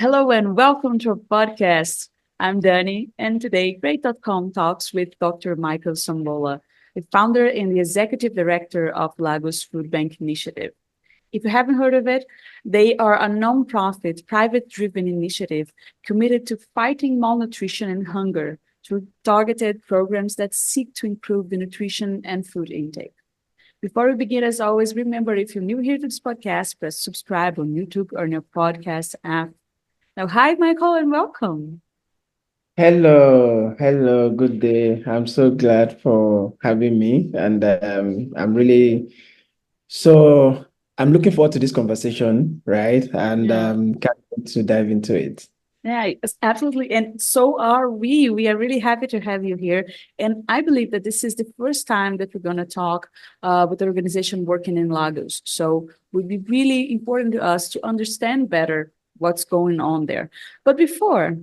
Hello and welcome to our podcast. I'm Dani, and today Great.com talks with Dr. Michael Sambola, the founder and the executive director of Lagos Food Bank Initiative. If you haven't heard of it, they are a non-profit, private-driven initiative committed to fighting malnutrition and hunger through targeted programs that seek to improve the nutrition and food intake. Before we begin, as always, remember if you're new here to this podcast, press subscribe on YouTube or on your podcast app. Now, hi, Michael, and welcome. Hello, good day. I'm so glad for having me, and I'm looking forward to this conversation, right? And Yeah. can't wait to dive into it. Yeah, absolutely. And so are we. We are really happy to have you here. And I believe that this is the first time that we're going to talk with the organization working in Lagos. So it would be really important to us to understand better what's going on there. But before,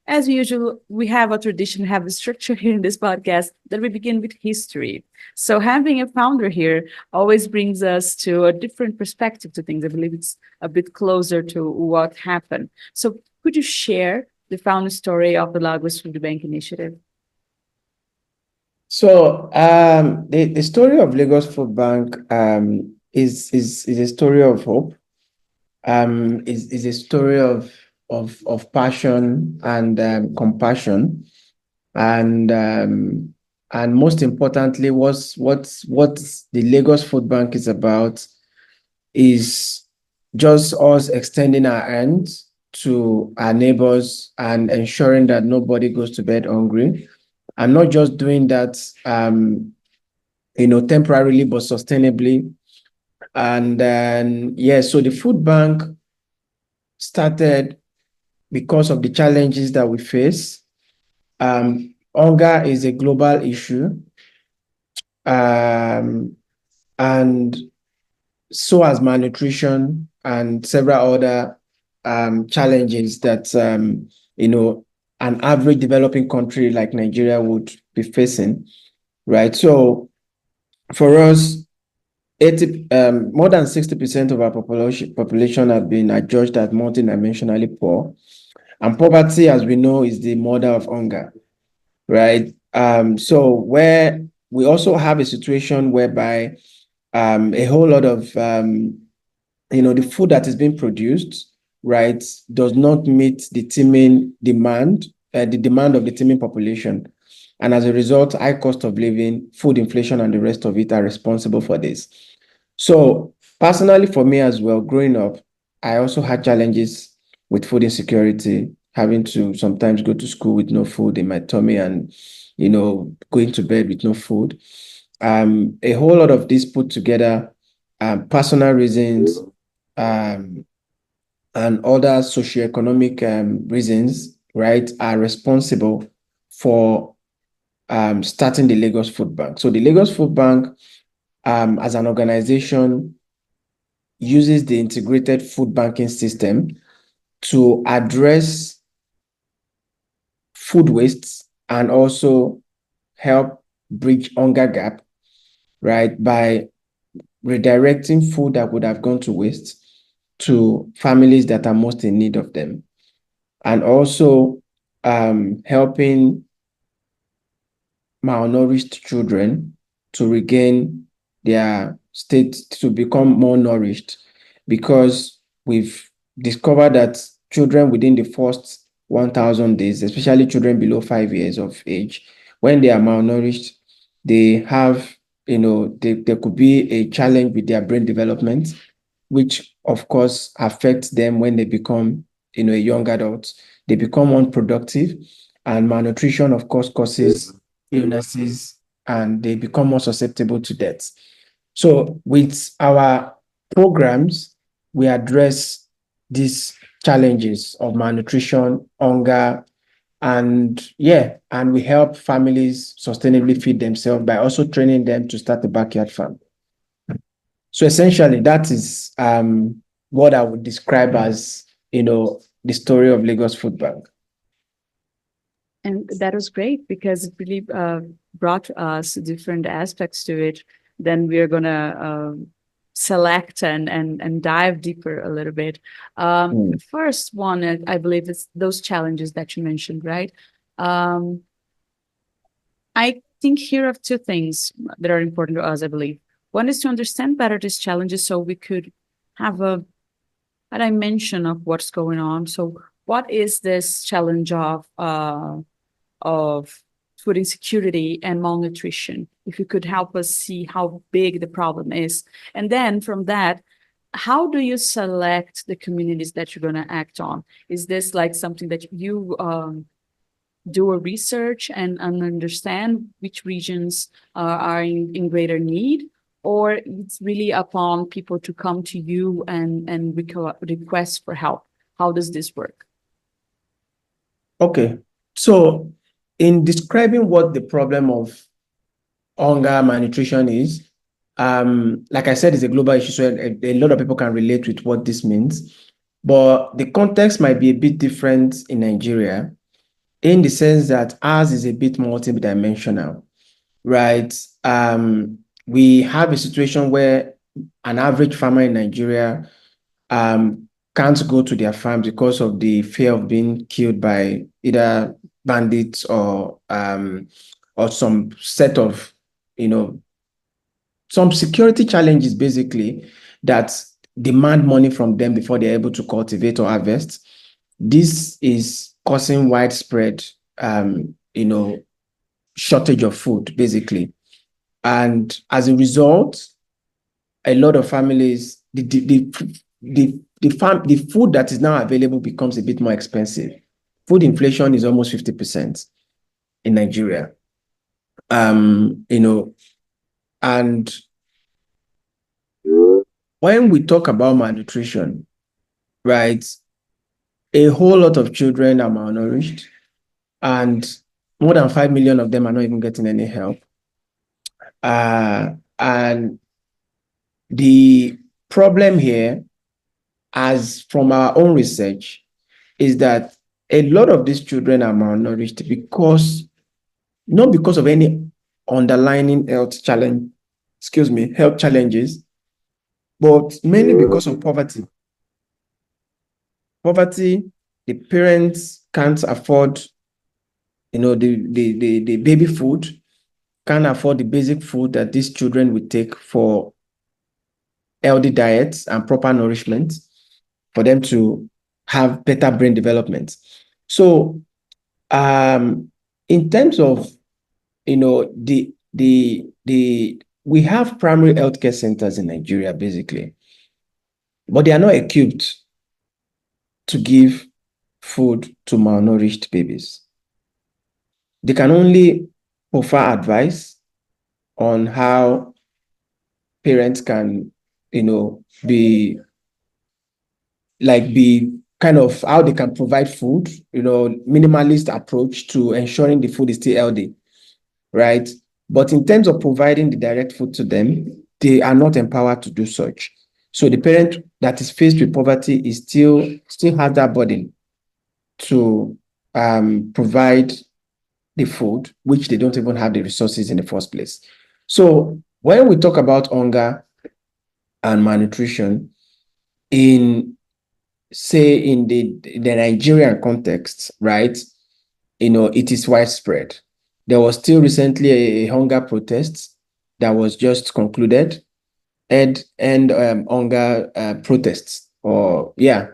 as usual, we have a tradition, have a structure here in this podcast that we begin with history. So having a founder here always brings us to a different perspective to things. I believe it's a bit closer to what happened. So could you share the founder story of the Lagos Food Bank Initiative? The story of Lagos Food Bank is a story of hope. Is a story of passion and compassion, and most importantly, what the Lagos Food Bank is about is just us extending our hands to our neighbors and ensuring that nobody goes to bed hungry, and not just doing that temporarily but sustainably. And then so the food bank started because of the challenges that we face. Hunger is a global issue, and so has malnutrition and several other challenges that an average developing country like Nigeria would be facing, right? So for us, 80 more than 60% of our population have been adjudged as multidimensionally poor, and poverty, as we know, is the mother of hunger, right? So where we also have a situation whereby a whole lot of the food that is being produced, right, does not meet the teeming demand, the demand of the teeming population. And as a result, high cost of living, food inflation, and the rest of it are responsible for this. So personally, for me as well, growing up, I also had challenges with food insecurity, having to sometimes go to school with no food in my tummy and, going to bed with no food. A whole lot of this put together, personal reasons, um, and other socioeconomic reasons, right, are responsible for starting the Lagos Food Bank. So the Lagos Food Bank, as an organization, uses the integrated food banking system to address food waste and also help bridge hunger gap, right, by redirecting food that would have gone to waste to families that are most in need of them, and also helping malnourished children to regain their state, to become more nourished, because we've discovered that children within the first 1,000 days, especially children below 5 years of age, when they are malnourished, they have, there could be a challenge with their brain development, which of course affects them when they become, a young adult. They become unproductive, and malnutrition, of course, causes illnesses, and they become more susceptible to death. So with our programs, we address these challenges of malnutrition, hunger, and we help families sustainably feed themselves by also training them to start a backyard farm. So essentially, that is what I would describe as, the story of Lagos Food Bank. And that was great because it really brought us different aspects to it. Then we're going to select and dive deeper a little bit. Mm. First one, I believe, is those challenges that you mentioned, right? Um, I think here of two things that are important to us, I believe. One is to understand better these challenges so we could have a dimension of what's going on. So what is this challenge of food insecurity and malnutrition? If you could help us see how big the problem is. And then from that, how do you select the communities that you're going to act on? Is this like something that you do a research and understand which regions are in greater need, or it's really upon people to come to you and request for help? How does this work? Okay. So in describing what the problem of hunger, malnutrition is, like I said, it's a global issue, so a lot of people can relate with what this means. But the context might be a bit different in Nigeria in the sense that ours is a bit multidimensional, right? We have a situation where an average farmer in Nigeria can't go to their farms because of the fear of being killed by either bandits or some set of, you know, some security challenges basically that demand money from them before they're able to cultivate or harvest. This is causing widespread, you know, shortage of food basically. And as a result, a lot of families, the food that is now available becomes a bit more expensive. Food inflation is almost 50% in Nigeria. You know, and when we talk about malnutrition, right, a whole lot of children are malnourished, and more than 5 million of them are not even getting any help. And the problem here, as from our own research, is that a lot of these children are malnourished because not because of any underlying health challenges, but mainly because of poverty. Poverty, the parents can't afford, the baby food, can't afford the basic food that these children would take for healthy diets and proper nourishment for them to have better brain development. So, in terms of we have primary healthcare centers in Nigeria basically, but they are not equipped to give food to malnourished babies. They can only offer advice on how parents can, be kind of how they can provide food, minimalist approach to ensuring the food is still healthy, right? But in terms of providing the direct food to them, they are not empowered to do such. So the parent that is faced with poverty is still has that burden to provide the food, which they don't even have the resources in the first place. So when we talk about hunger and malnutrition in, say, in the Nigerian context, right? It is widespread. There was still recently a hunger protest that was just concluded, and hunger protests, or yeah,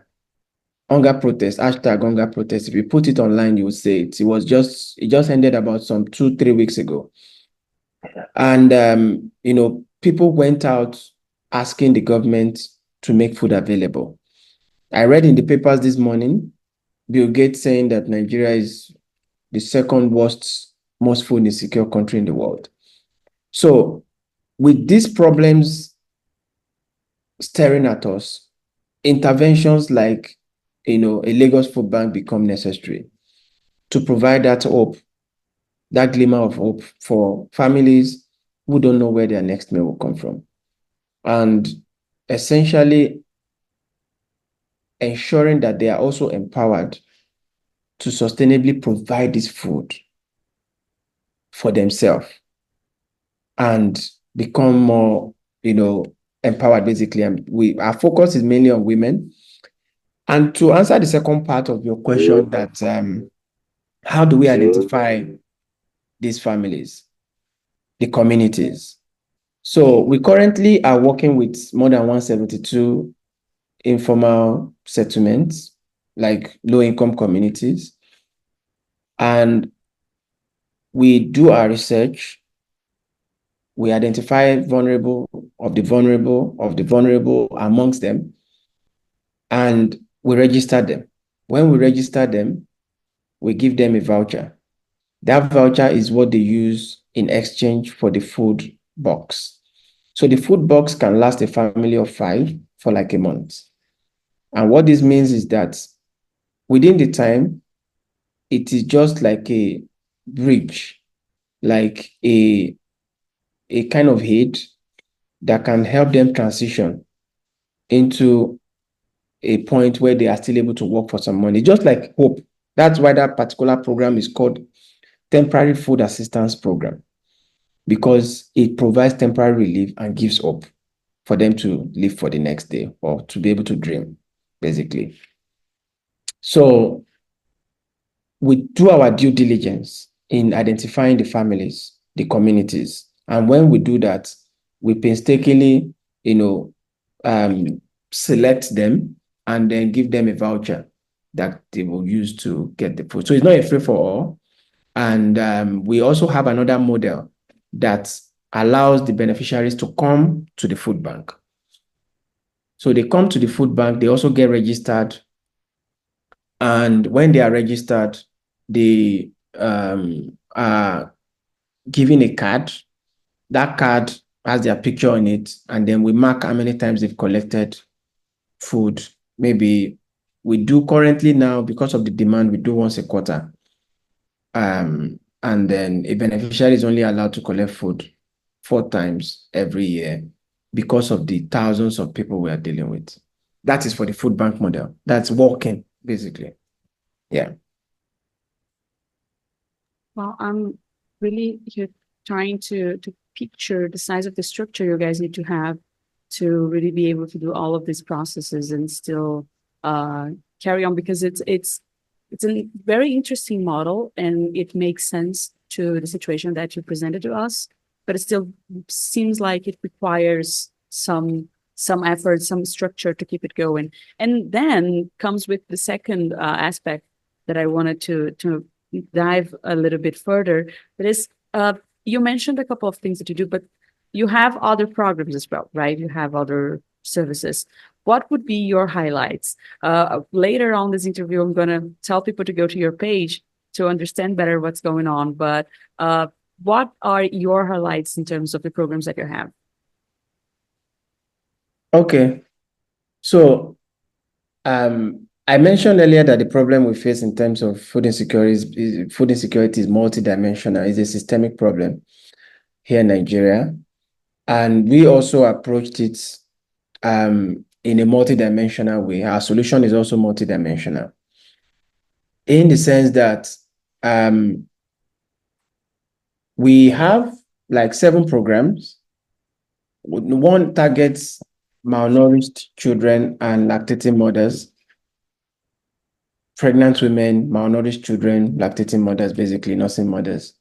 hunger protest, hashtag hunger protest. If you put it online, you will say it. It just ended about some 2-3 weeks ago. And people went out asking the government to make food available. I read in the papers this morning, Bill Gates saying that Nigeria is the second most food insecure country in the world. So with these problems staring at us, interventions like, a Lagos Food Bank become necessary to provide that hope, that glimmer of hope for families who don't know where their next meal will come from. And essentially ensuring that they are also empowered to sustainably provide this food for themselves and become more, empowered, basically. And our focus is mainly on women. And to answer the second part of your question, that how do we identify these families, the communities? So we currently are working with more than 172 informal settlements, like low-income communities. And we do our research. We identify vulnerable of the vulnerable amongst them, and we register them. When we register them, we give them a voucher. That voucher is what they use in exchange for the food box. So the food box can last a family of 5 for like a month. And what this means is that within the time, it is just like a bridge, like a kind of aid that can help them transition into a point where they are still able to work for some money, just like hope. That's why that particular program is called Temporary Food Assistance Program, because it provides temporary relief and gives hope for them to live for the next day or to be able to dream, basically. So we do our due diligence in identifying the families, the communities. And when we do that, we painstakingly, select them and then give them a voucher that they will use to get the food. So it's not a free for all. And we also have another model that allows the beneficiaries to come to the food bank. So they come to the food bank, they also get registered. And when they are registered, they are given a card. That card has their picture on it, and then we mark how many times they've collected food. Maybe we do currently now, because of the demand, we do once a quarter. And then a beneficiary is only allowed to collect food 4 times every year because of the thousands of people we are dealing with. That is for the food bank model. That's working, basically. Yeah. Well, I'm really here trying to picture the size of the structure you guys need to have to really be able to do all of these processes and still carry on, because it's a very interesting model and it makes sense to the situation that you presented to us, but it still seems like it requires some effort, some structure to keep it going. And then comes with the second aspect that I wanted to dive a little bit further. That is, you mentioned a couple of things that you do, but you have other programs as well, right? You have other services. What would be your highlights? Later on this interview, I'm going to tell people to go to your page to understand better what's going on. But what are your highlights in terms of the programs that you have? Okay. So I mentioned earlier that the problem we face in terms of food insecurity is multidimensional. It's a systemic problem here in Nigeria. And we also approached it in a multidimensional way. Our solution is also multidimensional, in the sense that we have like 7 programs. One targets malnourished children and lactating mothers, pregnant women, malnourished children, lactating mothers, basically nursing mothers.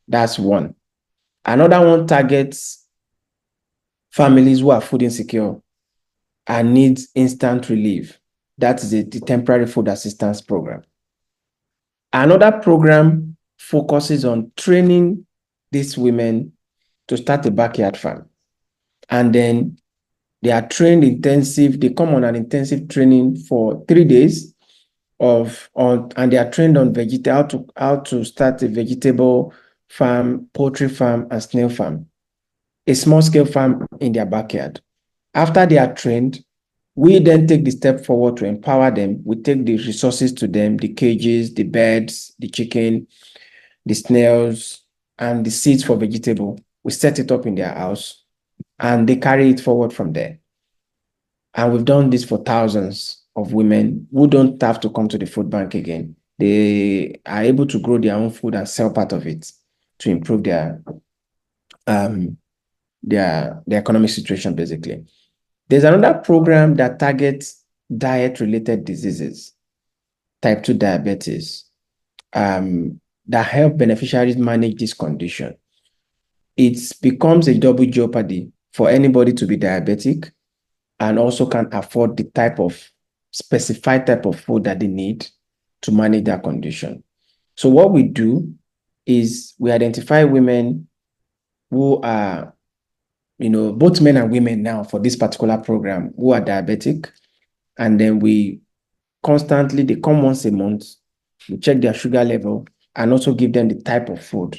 That's one. Another one targets families who are food insecure and need instant relief. That is the temporary food assistance program. Another program focuses on training these women to start a backyard farm. And then they are trained intensive, they come on an intensive training for 3 days and they are trained on how to start a vegetable farm, poultry farm, and snail farm, a small scale farm in their backyard. After they are trained, we then take the step forward to empower them. We take the resources to them, the cages, the beds, the chicken, the snails, and the seeds for vegetable. We set it up in their house and they carry it forward from there. And we've done this for thousands of women who don't have to come to the food bank again. They are able to grow their own food and sell part of it to improve their economic situation, basically. There's another program that targets diet-related diseases, type 2 diabetes, that help beneficiaries manage this condition. It becomes a double jeopardy for anybody to be diabetic and also can afford the type of specified type of food that they need to manage their condition. So what we do is we identify women who are, both men and women now for this particular program who are diabetic, and then they come once a month, we check their sugar level and also give them the type of food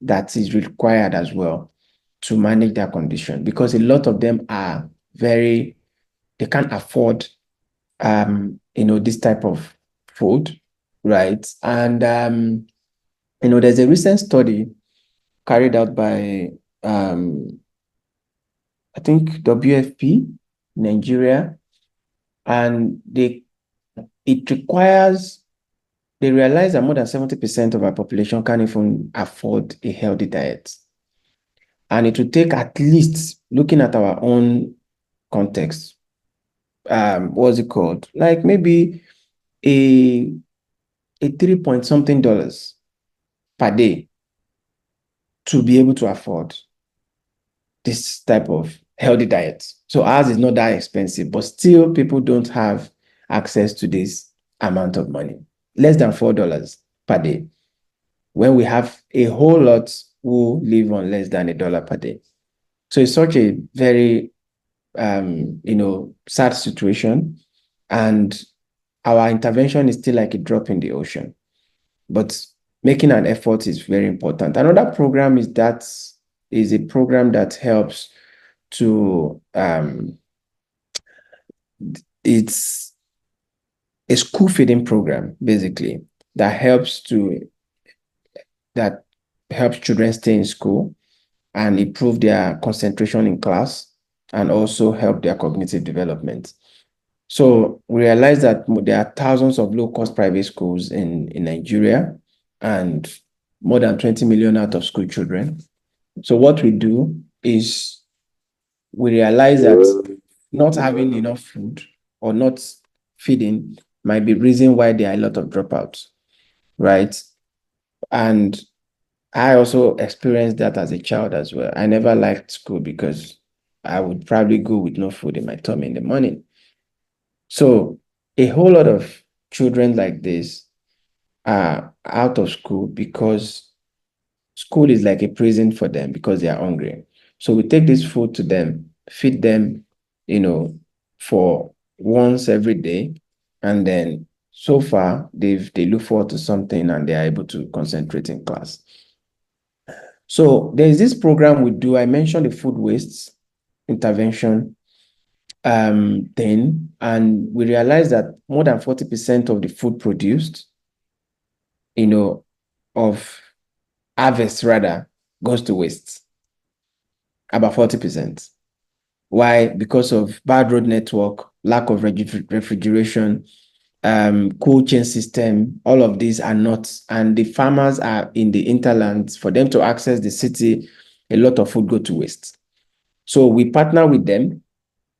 that is required as well to manage their condition, because a lot of them are they can't afford this type of food, right? And there's a recent study carried out by I think WFP Nigeria, and they realize that more than 70% of our population can't even afford a healthy diet. And it will take, at least looking at our own context, what's it called? Like maybe a 3 point something dollars per day to be able to afford this type of healthy diet. So ours is not that expensive, but still people don't have access to this amount of money. Less than $4 per day, when we have a whole lot who live on less than $1 per day. So it's such a very sad situation, and our intervention is still like a drop in the ocean. But making an effort is very important. Another program is a program that helps to it's a school feeding program, basically, that helps children stay in school and improve their concentration in class and also help their cognitive development. So we realize that there are thousands of low-cost private schools in Nigeria and more than 20 million out-of-school children. So what we do is we realize that not having enough food or not feeding might be reason why there are a lot of dropouts, right? And I also experienced that as a child as well. I never liked school because I would probably go with no food in my tummy in the morning. So a whole lot of children like this are out of school because school is like a prison for them because they are hungry. So we take this food to them, feed them, for once every day. And then so far they look forward to something and they are able to concentrate in class. So there's this program we do. I mentioned the food waste intervention thing, and we realized that more than 40% of the food produced, of harvest rather, goes to waste. About 40%. Why? Because of bad road network, lack of refrigeration, cold chain system. All of these are not, and the farmers are in the hinterlands. For them to access the city, a lot of food go to waste. So we partner with them.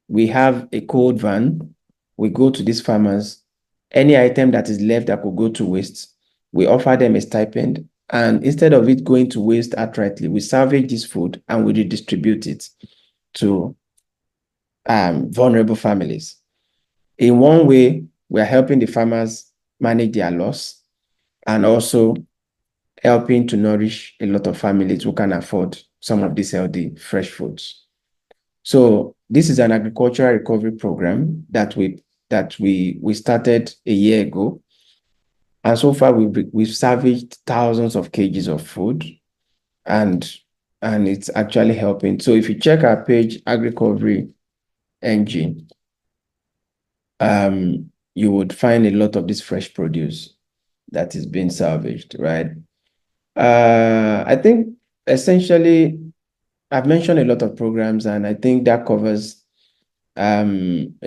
We have a cold van. We go to these farmers. Any item that is left that could go to waste, we offer them a stipend. And instead of it going to waste outrightly, we salvage this food and we redistribute it to vulnerable families. In one way, we are helping the farmers manage their loss and also helping to nourish a lot of families who can afford some of these healthy fresh foods. So this is an agricultural recovery program that we started a year ago. And so far we've salvaged thousands of kgs of food, and it's actually helping. So if you check our page, AgriCovery Engine, you would find a lot of this fresh produce that is being salvaged, right? I think essentially I've mentioned a lot of programs, and I think that covers, and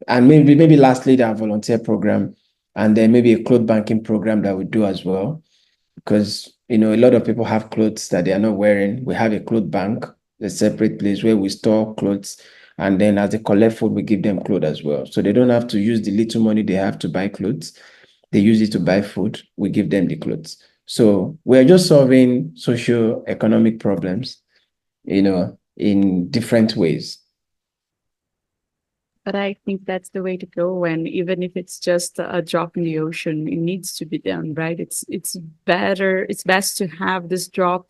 maybe lastly, that volunteer program, and then maybe a cloth banking program that we do as well. because a lot of people have clothes that they are not wearing. We have a cloth bank, a separate place where we store clothes, and then as they collect food, we give them clothes as well. So they don't have to use the little money they have to buy clothes. They use it to buy food. We give them the clothes. So we're just solving socio-economic problems, in different ways. But I think that's the way to go. And even if it's just a drop in the ocean, it needs to be done, right? It's better, it's best to have this drop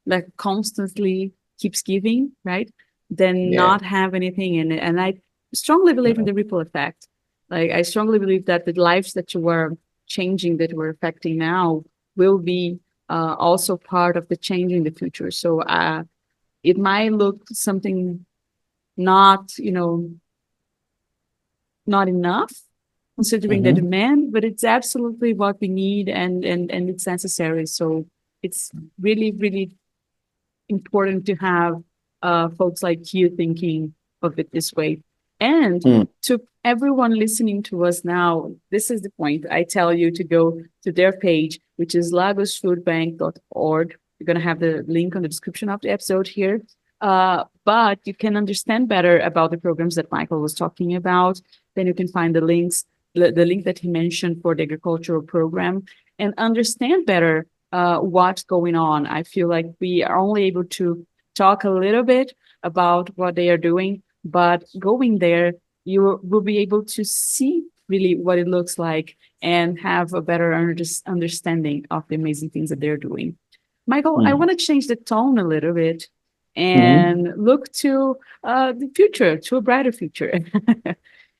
that constantly keeps giving, right? Than Yeah. not have anything in it. And I strongly believe in the ripple effect. Like I strongly believe that the lives that you were changing, that we're affecting now, will be also part of the change in the future. So it might look something not, not enough considering the demand, but it's absolutely what we need, and it's necessary. So it's really, really important to have folks like you thinking of it this way. And Mm. to everyone listening to us now, this is the point. I tell you to go to their page, which is lagosfoodbank.org. You're going to have the link on the description of the episode here. But you can understand better about the programs that Michael was talking about. Then you can find the links, the link that he mentioned for the agricultural program, and understand better what's going on. I feel like we are only able to talk a little bit about what they are doing, but going there, you will be able to see really what it looks like and have a better understanding of the amazing things that they're doing. Michael, I Mm. want to change the tone a little bit Mhm. and look to the future, to a brighter future,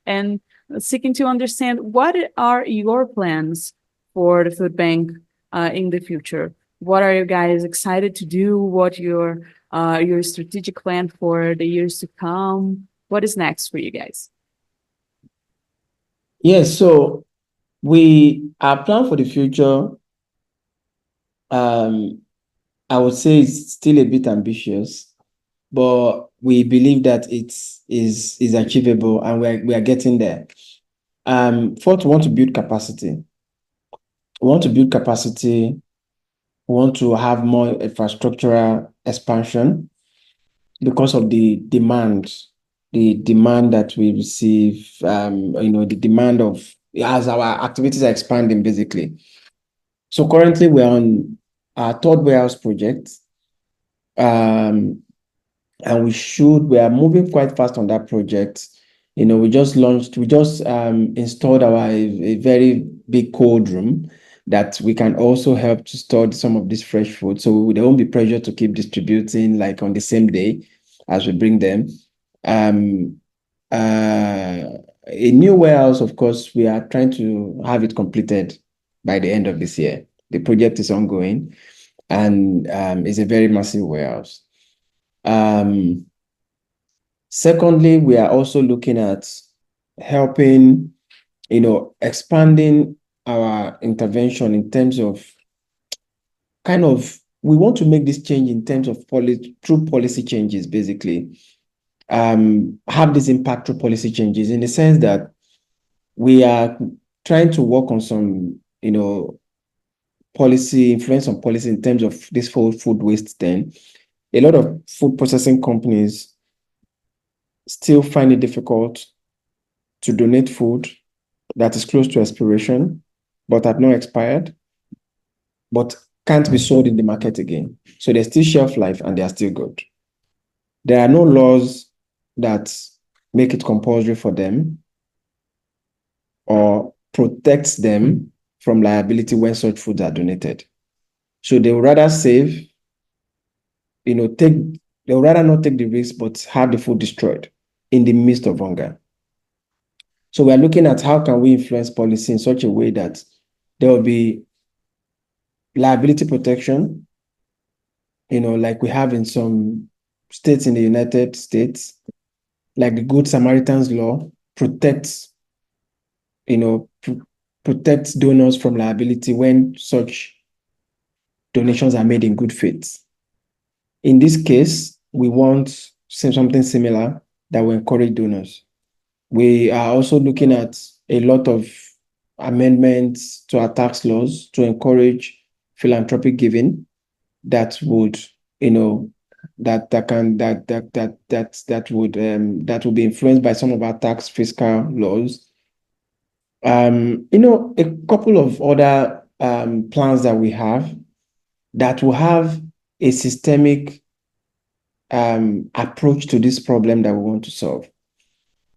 and seeking to understand what are your plans for the food bank in the future. What are you guys excited to do? What your strategic plan for the years to come? What is next for you guys? Yes, so our plan for the future, um, I would say it's still a bit ambitious, but we believe that is achievable and we are getting there. First, we want to build capacity. We want to build capacity. We want to have more infrastructural expansion because of the demand that we receive, the demand of as our activities are expanding, basically. So currently we're on our third warehouse project. Um, and we are moving quite fast on that project. We just installed a very big cold room that we can also help to store some of this fresh food. So there won't be pressure to keep distributing like on the same day as we bring them. Um, a new warehouse, of course, we are trying to have it completed by the end of this year. The project is ongoing and it's a very massive warehouse. Um, Secondly, we are also looking at helping, expanding our intervention in terms of we want to make this change in terms of true policy changes, basically. Have this impact through policy changes in the sense that we are trying to work on some, influence on policy in terms of this whole food waste thing. A lot of food processing companies still find it difficult to donate food that is close to expiration, but have not expired, but can't be sold in the market again. So there's still shelf life and they are still good. There are no laws that make it compulsory for them or protects them from liability when such foods are donated. So they would rather save, they would rather not take the risk, but have the food destroyed in the midst of hunger. So we're looking at how can we influence policy in such a way that there will be liability protection, like we have in some states in the United States, like the Good Samaritan's law protects, protects donors from liability when such donations are made in good faith. In this case, we want something similar that will encourage donors. We are also looking at a lot of amendments to our tax laws to encourage philanthropic giving that would, that will be influenced by some of our tax fiscal laws. A couple of other plans that we have that will have a systemic approach to this problem that we want to solve,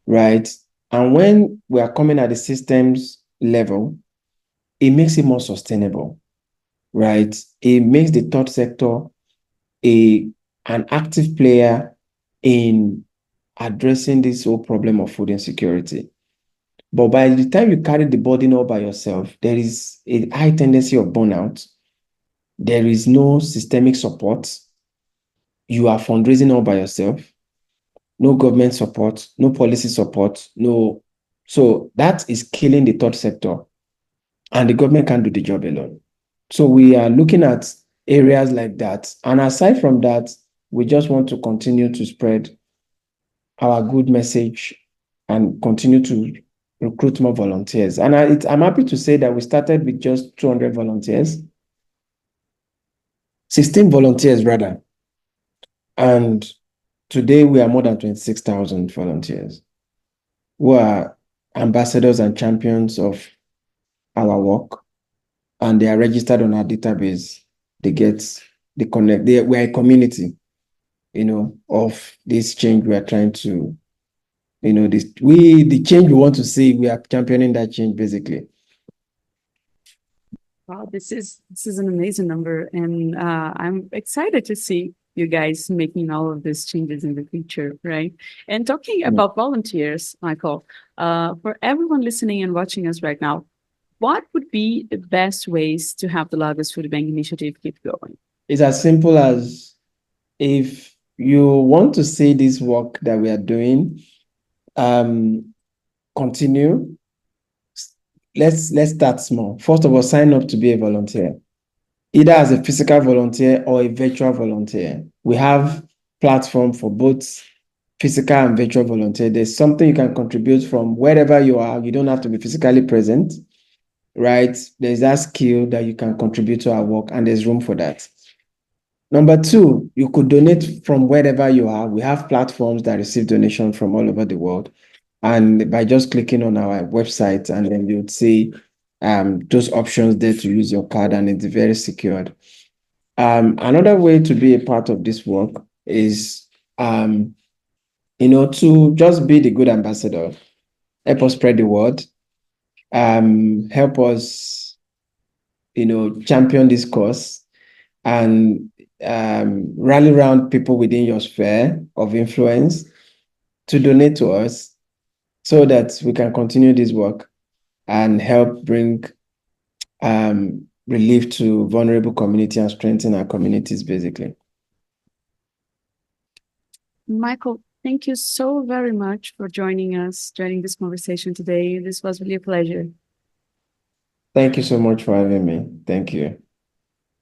right? And when we are coming at the systems level, it makes it more sustainable, right? It makes the third sector an active player in addressing this whole problem of food insecurity. But by the time you carry the burden all by yourself, there is a high tendency of burnout. There is no systemic support. You are fundraising all by yourself. No government support, no policy support, no. So that is killing the third sector. And the government can't do the job alone. So we are looking at areas like that. And aside from that, we just want to continue to spread our good message and continue to recruit more volunteers. And I'm happy to say that we started with just 200 volunteers, 16 volunteers rather. And today we are more than 26,000 volunteers who are ambassadors and champions of our work. And they are registered on our database. We're a community, of this change we are trying to, the change we want to see, we are championing that change basically. Wow, this is an amazing number, and I'm excited to see you guys making all of these changes in the future, right? And talking about volunteers, Michael, for everyone listening and watching us right now, what would be the best ways to have the Lagos Food Bank initiative keep going? It's as simple as, if you want to see this work that we are doing continue, let's start small. First of all, sign up to be a volunteer, either as a physical volunteer or a virtual volunteer. We have platform for both physical and virtual volunteer. There's something you can contribute from wherever you are. You don't have to be physically present, right? There's that skill that you can contribute to our work, and there's room for that. Number two, you could donate from wherever you are. We have platforms that receive donations from all over the world. And by just clicking on our website, and then you'd see those options there to use your card, and it's very secured. Another way to be a part of this work is, to just be the good ambassador. Help us spread the word. Help us, champion this cause, and rally around people within your sphere of influence to donate to us, so that we can continue this work and help bring relief to vulnerable community and strengthen our communities, basically. Michael, thank you so very much for joining this conversation today. This was really a pleasure. Thank you so much for having me. Thank you.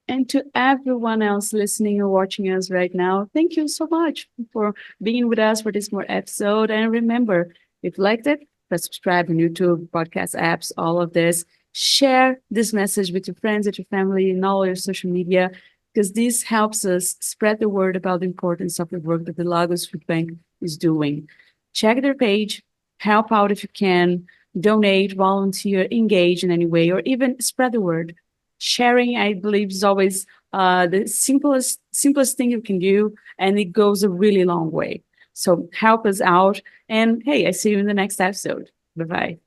And to everyone else listening or watching us right now, thank you so much for being with us for this more episode. And remember, if you liked it, press subscribe on YouTube, podcast apps, all of this. Share this message with your friends, with your family, and all your social media, because this helps us spread the word about the importance of the work that the Lagos Food Bank is doing. Check their page, help out if you can, donate, volunteer, engage in any way, or even spread the word. Sharing, I believe, is always the simplest thing you can do, and it goes a really long way. So help us out. And hey, I see you in the next episode. Bye-bye.